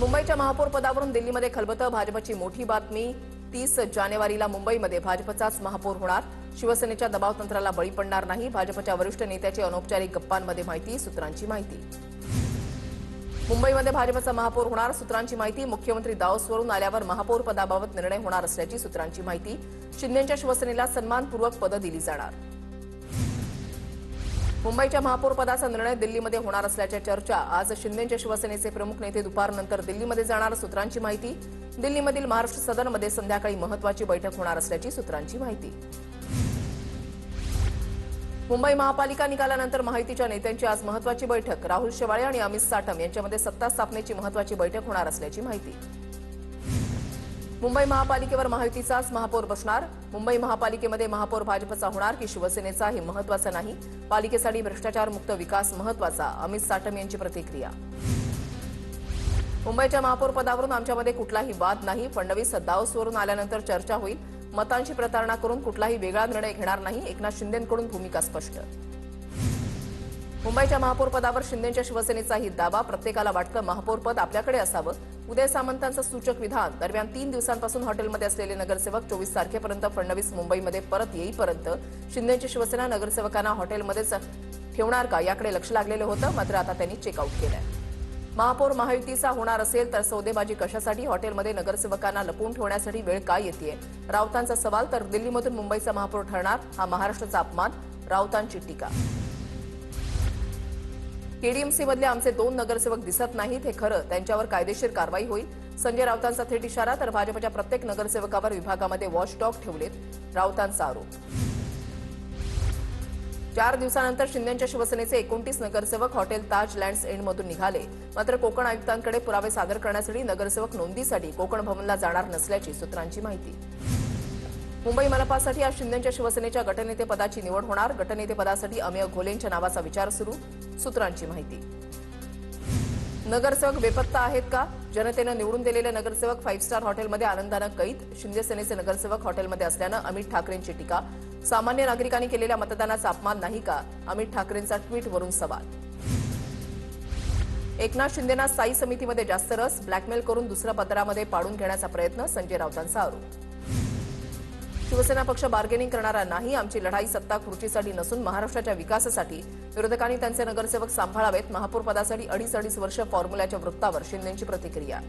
मुंबईच्या महापौर पदावरून दिल्लीमध्ये खलबतं. भाजपची मोठी बातमी. 30 जानेवारीला मुंबईमध्ये भाजपचाच महापौर होणार. शिवसेनेच्या दबावतंत्राला बळी पडणार नाही. भाजपच्या वरिष्ठ नेत्याची अनौपचारिक गप्पांमध्ये माहिती. सूत्रांची माहिती. मुंबईमध्ये भाजपचा महापौर होणार. सूत्रांची माहिती. मुख्यमंत्री दाओसवरून आल्यावर महापौर पदाबाबत निर्णय होणार असल्याची सूत्रांची माहिती. शिंदेंच्या शिवसेनेला सन्मानपूर्वक पदं दिली जाणार. मुंबईच्या महापौर पदाचा निर्णय दिल्लीमध्ये होणार असल्याच्या चर्चा. आज शिंदेंच्या शिवसेनेचे प्रमुख नेते दुपारनंतर दिल्लीमध्ये जाणार. सूत्रांची माहिती. दिल्लीमधील महाराष्ट्र सदनमध्ये संध्याकाळी महत्त्वाची बैठक होणार असल्याची सूत्रांची माहिती. मुंबई महापालिका निकालानंतर माहितीच्या नेत्यांची आज महत्त्वाची बैठक. राहुल शेवाळे आणि अमित साटम यांच्यामध्ये सत्ता स्थापनेची महत्त्वाची बैठक होणार असल्याची माहिती. मुंबई महापालिकेवर महायुतीचाच महापौर बसणार. मुंबई महापालिकेमध्ये महापौर भाजपचा होणार की शिवसेनेचा हे महत्त्वाचं नाही. पालिकेसाठी भ्रष्टाचारमुक्त विकास महत्त्वाचा. अमित साटम यांची प्रतिक्रिया. मुंबईच्या महापौर पदावरून आमच्यामध्ये कुठलाही वाद नाही. फडणवीस दाओसवरून आल्यानंतर चर्चा होईल. मतांची प्रतारणा करून कुठलाही वेगळा निर्णय घेणार नाही. एकनाथ शिंदेंकडून भूमिका स्पष्ट. मुंबईच्या महापौर पदावर शिंदेंच्या शिवसेनेचाही दावा. प्रत्येकाला वाटतं महापौर पद आपल्याकडे असावं. उदय सामंतांचं सूचक विधान. दरम्यान 3 दिवसांपासून हॉटेलमध्ये असलेले नगरसेवक 24 तारखेपर्यंत फडणवीस मुंबईमध्ये परत येईपर्यंत शिंदेंची शिवसेना नगरसेवकांना हॉटेलमध्येच ठेवणार का याकडे लक्ष लागलेलं होतं. मात्र आता त्यांनी चेकआउट केलंय. महापौर महायुतीचा होणार असेल तर सौदेबाजी कशासाठी? हॉटेलमध्ये नगरसेवकांना लपवून ठेवण्यासाठी वेळ का येतेय? राऊतांचा सवाल. तर दिल्लीमधून मुंबईचा महापौर ठरणार हा महाराष्ट्राचा अपमान. राऊतांची टीका. केडीएमसीमधले आमचे 2 नगरसेवक दिसत नाहीत हे खरं. त्यांच्यावर कायदेशीर कारवाई होईल. संजय राऊतांचा थेट इशारा. तर भाजपच्या प्रत्येक नगरसेवकावर विभागामध्ये वॉचडॉग ठेवलेत. राऊतांचा आरोप. 4 दिवसानंतर शिंदेंच्या शिवसेनेचे 29 नगरसेवक हॉटेल ताज लँड्स एंडमधून निघाले. मात्र कोकण आयुक्तांकडे पुरावे सादर करण्यासाठी नगरसेवक नोंदीसाठी कोकण भवनला जाणार नसल्याची सूत्रांची माहिती. मुंबई मनपासाठी आज शिंदेंच्या शिवसेनेच्या गटनेतेपदाची निवड होणार. गटनेतेपदासाठी अमेय घोलेंच्या नावाचा विचार सुरू. सूत्रांची माहिती. नगरसेवक बेपत्ता आहेत का? जनतेनं निवडून दिलेले नगरसेवक 5 स्टार हॉटेलमध्ये आनंदानं कैद. शिंदे सेनेचे नगरसेवक हॉटेलमध्ये असल्यानं अमित ठाकरेंची टीका. सामान्य नागरिकांनी केलेल्या मतदानाचा अपमान नाही का? अमित ठाकरेंचा ट्विटवरून सवाल. एकनाथ शिंदेंना स्थायी समितीमध्ये जास्त रस. ब्लॅकमेल करून दुसऱ्या पदरामध्ये पाडून घेण्याचा प्रयत्न. संजय राऊतांचा आरोप. शिवसेना पक्ष बार्गेनिंग करणारा नाही. आमची लढाई सत्ता खुर्चीसाठी नसून महाराष्ट्राच्या विकासासाठी. विरोधकांनी त्यांचे नगरसेवक सांभाळावेत. महापौर पदासाठी 2.5 वर्ष फॉर्म्युल्याच्या वृत्तावर शिंदेंची प्रतिक्रिया.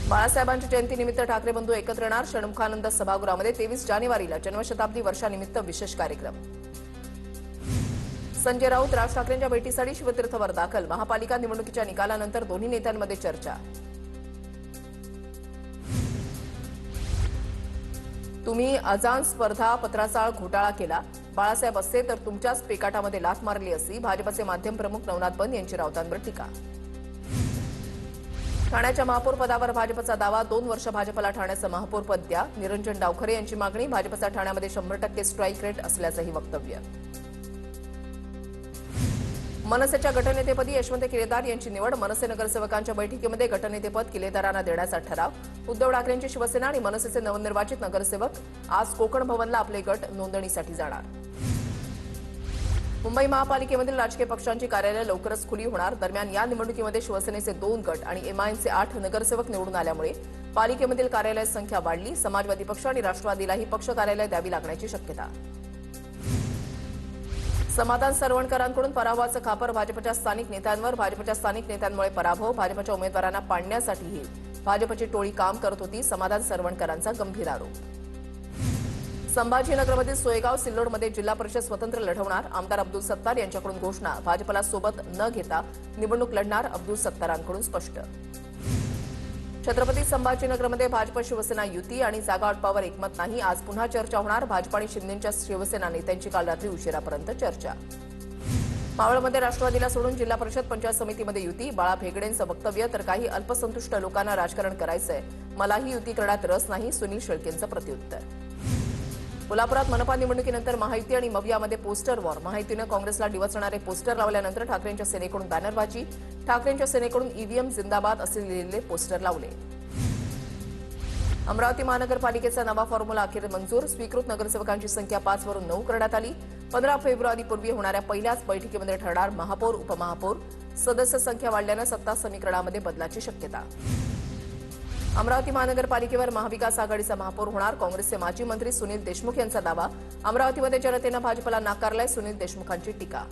बाळासाहेबांच्या जयंतीनिमित्त ठाकरे बंधू एकत्र येणार. षण्मुखानंद सभागृहामध्ये 23 जानेवारीला जन्मशताब्दी वर्षानिमित्त विशेष कार्यक्रम. संजय राऊत राज ठाकरेंच्या भेटीसाठी शिवतीर्थवर दाखल. महापालिका निवडणुकीच्या निकालानंतर दोन्ही नेत्यांमध्ये चर्चा. तुम्ही अजान स्पर्धा पत्राचाळ घोटाळा केला. बाळासाहेब असते तर तुमच्याच पेकाटामध्ये लाथ मारली असती. भाजपचे माध्यम प्रमुख नवनाथ बंद यांची राऊतांवर टीका. ठाण्याच्या महापौर पदावर भाजपचा दावा. 2 वर्ष भाजपला ठाण्याचं महापौर पद द्या. निरंजन डावखरे यांची मागणी. भाजपचा ठाण्यामध्ये 100% स्ट्राईक रेट असल्याचंही वक्तव्य. मनसेच्या गटनेतेपदी यशवंत किलेदार यांची निवड. मनसे नगरसेवकांच्या बैठकीमध्ये गटनेतेपद किलेदारांना देण्याचा ठराव. उद्धव ठाकरेंची शिवसेना आणि मनसेचे नवनिर्वाचित नगरसेवक आज कोकण भवनला आपले गट नोंदणीसाठी जाणार. मुंबई महापालिकेमधील राजकीय पक्षांची कार्यालय लवकरच खुली होणार. दरम्यान या निवडणुकीमध्ये शिवसेनेचे 2 गट आणि एमआयएमचे 8 नगरसेवक निवडून आल्यामुळे पालिकेमधील कार्यालयाची संख्या वाढली. समाजवादी पक्ष आणि राष्ट्रवादीलाही पक्ष कार्यालय द्यावी लागण्याची शक्यता. समाधान सरवणकरांकडून पराभवाचं खापर भाजपच्या स्थानिक नेत्यांवर. भाजपच्या स्थानिक नेत्यांमुळे पराभव. भाजपच्या उमेदवारांना पाडण्यासाठीही भाजपची टोळी काम करत होती. समाधान सरवणकरांचा गंभीर आरोप. संभाजीनगरमधील सोयगाव सिल्लोडमध्ये जिल्हा परिषद स्वतंत्र लढवणार. आमदार अब्दुल सत्तार यांच्याकडून घोषणा. भाजपला सोबत न घेता निवडणूक लढणार. अब्दुल सत्तारांकडून स्पष्ट. छत्रपती संभाजीनगरमध्ये भाजप शिवसेना युती आणि जागा वाटपावर एकमत नाही. आज पुन्हा चर्चा होणार. भाजप आणि शिंदेंच्या शिवसेना नेत्यांची काल रात्री उशिरापर्यंत चर्चा. मावळमध्ये राष्ट्रवादीला सोडून जिल्हा परिषद पंचायत समितीमध्ये युती. बाळा भेगडेंचं वक्तव्य. तर काही अल्पसंतुष्ट लोकांना राजकारण करायचंय. मलाही युती करण्यात रस नाही. सुनील शेळकेंचं प्रत्युत्तर. कोल्हापुरात मनपा निवडणुकीनंतर महायुती आणि मवियामध्ये पोस्टर वॉर. महायुतीनं काँग्रेसला डिवचणारे पोस्टर लावल्यानंतर ठाकरेंच्या सेनेकडून बॅनरबाजी. ठाकरेंच्या सेनेकडून ईव्हीएम जिंदाबाद असे लिहिलेले पोस्टर लावले. अमरावती महानगरपालिकेचा नवा फॉर्म्युला अखेर मंजूर. स्वीकृत नगरसेवकांची संख्या 5 वरून 9 करण्यात आली. 15 फेब्रुवारीपूर्वी होणाऱ्या पहिल्याच बैठकीमध्ये ठरणार महापौर उपमहापौर. सदस्य संख्या वाढल्यानं सत्ता समीकरणामध्ये बदलाची शक्यता. अमरावती महानगरपालिकेवर महाविकास आघाडीचा महापौर होणार. काँग्रेसचे माजी मंत्री सुनील देशमुख यांचा दावा. अमरावतीमध्ये जनतेनं भाजपला नाकारलाय, सुनील देशमुखांची टीका.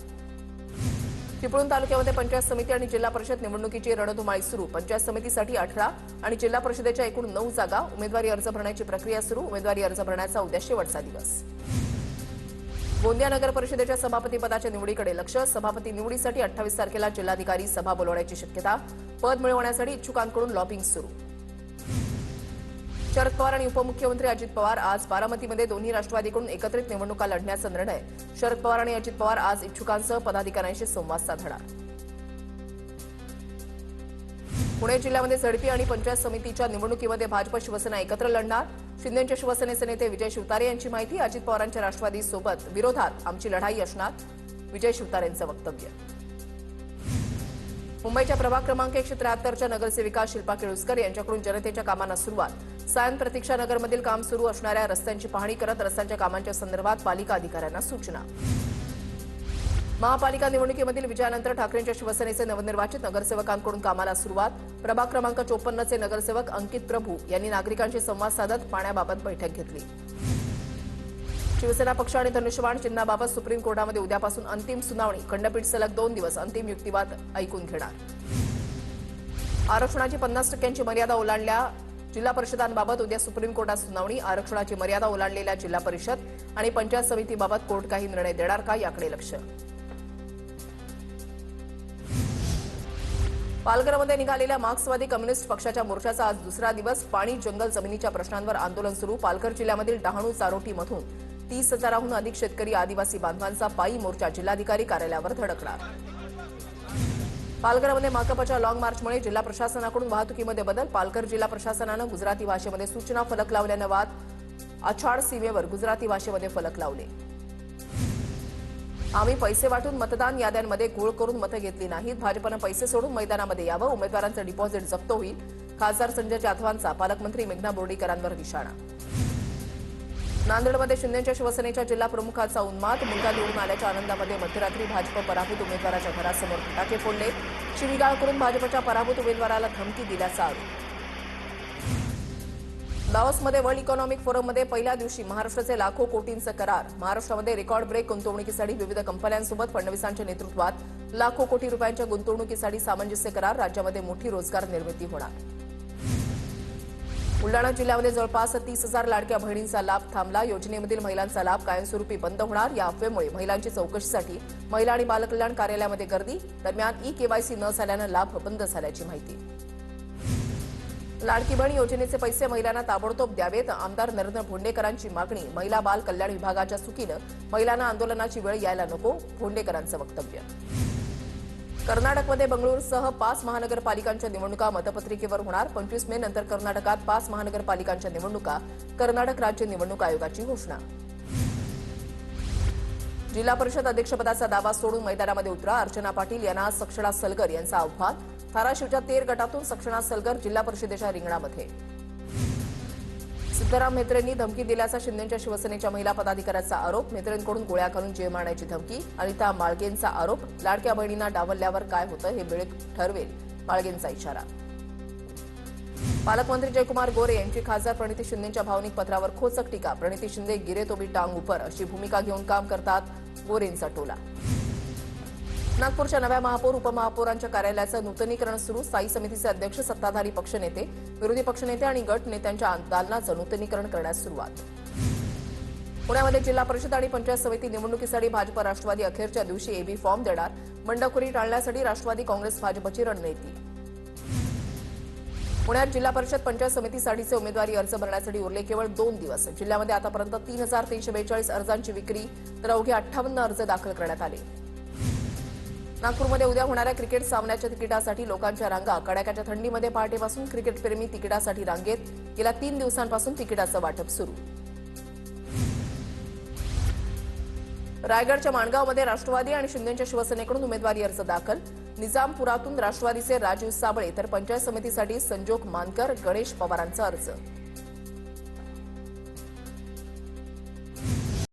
चिपळूण तालुक्यामध्ये पंचायत समिती आणि जिल्हा परिषद निवडणुकीची रणधुमाळी सुरू. पंचायत समितीसाठी 18 आणि जिल्हा परिषदेच्या एकूण 9 जागा. उमेदवारी अर्ज भरण्याची प्रक्रिया सुरू. उमेदवारी अर्ज भरण्याचा उद्या शेवटचा दिवस. गोंदिया नगर परिषदेच्या सभापतीपदाच्या निवडीकडे लक्ष. सभापती निवडीसाठी 28 तारखेला जिल्हाधिकारी सभा बोलवण्याची शक्यता. पद मिळवण्यासाठी इच्छुकांकडून लॉबिंग सुरू. शरद पवार आणि उपमुख्यमंत्री अजित पवार आज बारामतीमध्ये दोन्ही राष्ट्रवादीकडून एकत्रित निवडणुका लढण्याचा निर्णय. शरद पवार आणि अजित पवार आज इच्छुकांसह पदाधिकाऱ्यांशी संवाद साधणार. पुणे जिल्ह्यामध्ये झडपी आणि पंचायत समितीच्या निवडणुकीमध्ये भाजप शिवसेना एकत्र लढणार. शिंदेच्या शिवसेनेचे नेते विजय शिवतारे यांची माहिती. अजित पवारांच्या राष्ट्रवादीसोबत विरोधात आमची लढाई असणार, विजय शिवतारेंचं वक्तव्य. मुंबईच्या प्रभाग क्रमांक 173च्या नगरसेविका शिल्पा केळुसकर यांच्याकडून जनतेच्या कामांना सुरुवात. सायन प्रतीक्षा नगरमधील काम सुरू असणाऱ्या रस्त्यांची पाहणी करत रस्त्यांच्या कामांच्या संदर्भात पालिका अधिकाऱ्यांना सूचना. महापालिका निवडणुकीमधील विजयानंतर ठाकरेंच्या शिवसेनेचे नवनिर्वाचित नगरसेवकांकडून कामाला सुरुवात. प्रभाग क्रमांक 54चे नगरसेवक अंकित प्रभू यांनी नागरिकांशी संवाद साधत पाण्याबाबत बैठक घेतली. शिवसेना पक्ष आणि धनुष्यबाण चिन्हाबाबत सुप्रीम कोर्टामध्ये उद्यापासून अंतिम सुनावणी. खंडपीठ सलग 2 दिवस अंतिम युक्तिवाद ऐकून घेणार. आरक्षणाची 50% मर्यादा ओलांडल्या जिल्हा परिषदांबाबत उद्या सुप्रीम कोर्टात सुनावणी. आरक्षणाची मर्यादा ओलांडलेल्या जिल्हा परिषद आणि पंचायत समितीबाबत कोर्ट काही निर्णय देणार का, याकडे लक्ष. पालघरमध्ये निघालेल्या मार्क्सवादी कम्युनिस्ट पक्षाच्या मोर्चाचा आज दुसरा दिवस. पाणी, जंगल, जमिनीच्या प्रश्नांवर आंदोलन सुरू. पालघर जिल्ह्यामधील डहाणू चारोटीमधून 30,000हून अधिक शेतकरी आदिवासी बांधवांचा पायी मोर्चा जिल्हाधिकारी कार्यालयावर धडकणार. पालघरमध्ये माकपच्या लॉंग मार्चमुळे जिल्हा प्रशासनाकडून वाहतुकीमध्ये बदल. पालघर जिल्हा प्रशासनानं गुजराती भाषेमध्ये सूचना फलक लावल्यानं वाद. आछाड सीमेवर गुजराती भाषेमध्ये फलक लावले. आम्ही पैसे वाटून मतदान याद्यांमध्ये घोळ करून मतं घेतली नाहीत. भाजपनं पैसे सोडून मैदानामध्ये यावं. उमेदवारांचं डिपॉझिट जप्त होईल. खासदार संजय जाधवांचा पालकमंत्री मेघना बोर्डीकरांवर निशाणा. नांदेडमध्ये शिंदेच्या शिवसेनेच्या जिल्हा प्रमुखाचा उन्माद. मुलगा निवडून आल्याच्या आनंदामध्ये मध्यरात्री भाजप पराभूत उमेदवाराच्या घरासमोर फटाके फोडले. शिवीगाळ करून भाजपच्या पराभूत उमेदवाराला धमकी दिल्याचा आरोप. दावोसमध्ये वर्ल्ड इकॉनॉमिक फोरममध्ये पहिल्या दिवशी महाराष्ट्राचे लाखो कोटींचे करार. महाराष्ट्रामध्ये रेकॉर्ड ब्रेक गुंतवणुकीसाठी विविध कंपन्यांसोबत फडणवीसांच्या नेतृत्वात लाखो कोटी रुपयांच्या गुंतवणुकीसाठी सामंजस्य करार. राज्यामध्ये मोठी रोजगार निर्मिती होणार. बुलडाणा जिल्ह्यामध्ये जवळपास 30,000 लाडक्या बहिणींचा लाभ थांबला. योजनेमधील महिलांचा लाभ कायमस्वरूपी बंद होणार. या अफवेमुळे महिलांची चौकशीसाठी महिला आणि बालकल्याण कार्यालयामध्ये गर्दी. दरम्यान ई-केवायसी न झाल्यानं लाभ बंद झाल्याची माहिती. लाडकी बहीण योजनेचे पैसे महिलांना ताबडतोब द्यावेत. आमदार नरेंद्र भोंडेकरांची मागणी. महिला बाल कल्याण विभागाच्या चुकीनं महिलांना आंदोलनाची वेळ यायला नको, भोंडेकरांचं वक्तव्य. कर्नाटकमध्ये बंगळुरूसह 5 महानगरपालिकांच्या निवडणुका मतपत्रिकेवर होणार. 25 मे नंतर कर्नाटकात 5 महानगरपालिकांच्या निवडणुका. कर्नाटक राज्य निवडणूक आयोगाची घोषणा. जिल्हा परिषद अध्यक्षपदाचा दावा सोडून मैदानामध्ये उतरा. अर्चना पाटील यांना सक्षणा सलगर यांचं आव्हान. धाराशिवच्या तेर गटातून सक्षणा सलगर जिल्हा परिषदेच्या रिंगणामध्ये. सिद्धराम म्हेत्रेंनी धमकी दिल्याचा शिंदेच्या शिवसेनेच्या महिला पदाधिकाऱ्याचा आरोप. म्हेत्रेंकडून गोळ्या घालून जीव मारण्याची धमकी. अनिता माळगेंचा आरोप. लाडक्या बहिणींना डावलल्यावर काय होतं हे वेळ ठरवेल, माळगेंचा इशारा. पालकमंत्री जयकुमार गोरे यांची खासदार प्रणिती शिंदेच्या भावनिक पत्रावर खोचक टीका. प्रणिती शिंदे गिरे तो भी टांग उपर अशी भूमिका घेऊन काम करतात गोरेंचा टोला. नागपूरच्या नव्या महापौर उपमहापौरांच्या कार्यालयाचं नूतनीकरण सुरू. स्थायी समितीचे अध्यक्ष, सत्ताधारी पक्षनेते, विरोधी पक्षनेते आणि गट नेत्यांच्या दालनाचं नूतनीकरण करण्यास सुरुवात. पुण्यामध्ये जिल्हा परिषद आणि पंचायत समिती निवडणुकीसाठी भाजप राष्ट्रवादी अखेरच्या दिवशी एबी फॉर्म देणार. बंडखोरी टाळण्यासाठी राष्ट्रवादी काँग्रेस भाजपची रणनीती. पुण्यात जिल्हा परिषद पंचायत समितीसाठीचे उमेदवारी अर्ज भरण्यासाठी उरले केवळ 2 दिवस. जिल्ह्यामध्ये आतापर्यंत 3,342 अर्जांची विक्री तर अवघे 58 अर्ज दाखल करण्यात आले. नागपूरमध्ये उद्या होणाऱ्या क्रिकेट सामन्याच्या तिकिटासाठी लोकांच्या रांगा. कडाक्याच्या थंडीमध्ये पहाटेपासून क्रिकेटप्रेमी तिकिटासाठी रांगेत. गेल्या 3 दिवसांपासून तिकिटाचं वाटप सुरू. रायगडच्या माणगावमध्ये राष्ट्रवादी आणि शिंदेच्या शिवसेनेकडून उमेदवारी अर्ज दाखल. निजामपुरातून राष्ट्रवादीचे राजीव साबळे तर पंचायत समितीसाठी संजोग मानकर, गणेश पवारांचा अर्ज.